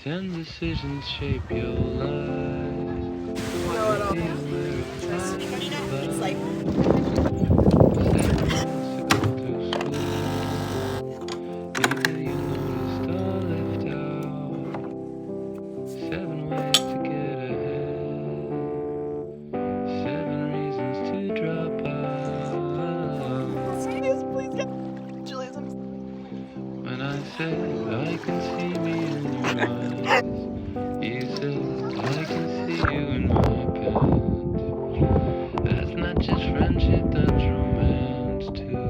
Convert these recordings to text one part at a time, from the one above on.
10 decisions shape your life. No, it's like Maybe you noticed all left out. 7 ways to get ahead. 7 reasons to drop out. serious, please, yeah. Julius, I'm When I said I can see me in your eyes, you said I can see you in my pants. That's not just friendship, that's romance too.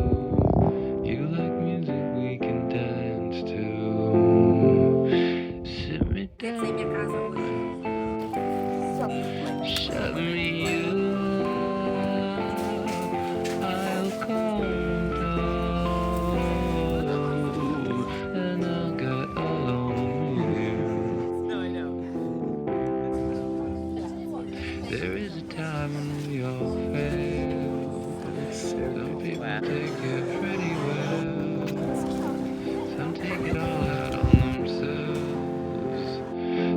You like music we can dance to. Sit me down, shut me up. I'll calm down and I'll get along with you. No, I know. There is a time when we all fail. Some people take it pretty well. Some take it all out on themselves.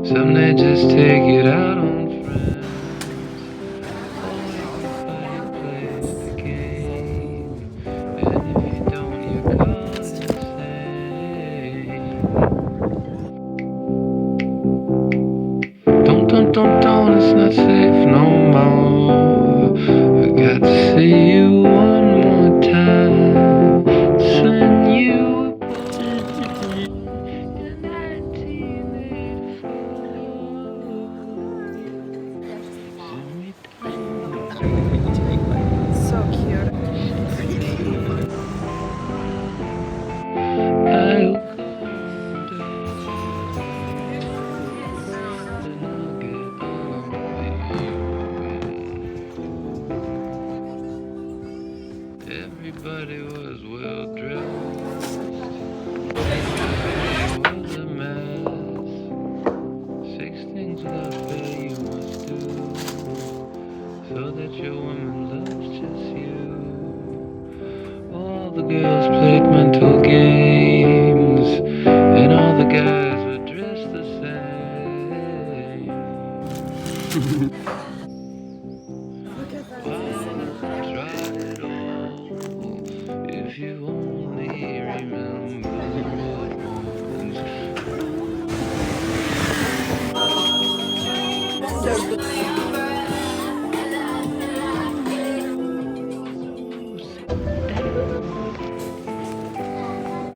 Some they just take it out